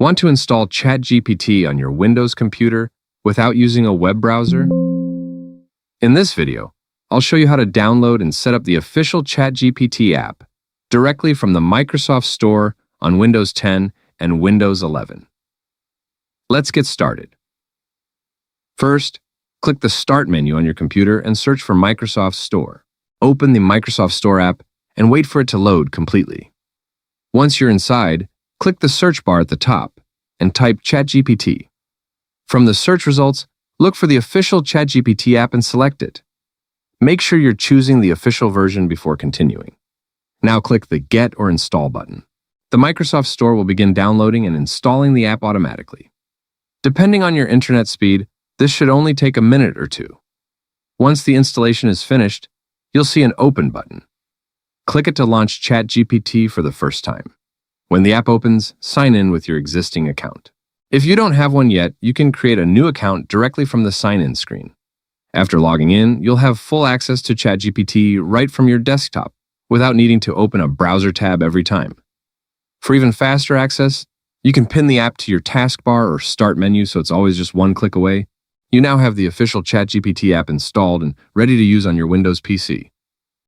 Want to install ChatGPT on your Windows computer without using a web browser? In this video, I'll show you how to download and set up the official ChatGPT app directly from the Microsoft Store on Windows 10 and Windows 11. Let's get started. First, click the Start menu on your computer and search for Microsoft Store. Open the Microsoft Store app and wait for it to load completely. Once you're inside, click the search bar at the top and type ChatGPT. From the search results, look for the official ChatGPT app and select it. Make sure you're choosing the official version before continuing. Now click the Get or Install button. The Microsoft Store will begin downloading and installing the app automatically. Depending on your internet speed, this should only take a minute or two. Once the installation is finished, you'll see an Open button. Click it to launch ChatGPT for the first time. When the app opens, sign in with your existing account. If you don't have one yet, you can create a new account directly from the sign-in screen. After logging in, you'll have full access to ChatGPT right from your desktop without needing to open a browser tab every time. For even faster access, you can pin the app to your taskbar or Start menu so it's always just one click away. You now have the official ChatGPT app installed and ready to use on your Windows PC.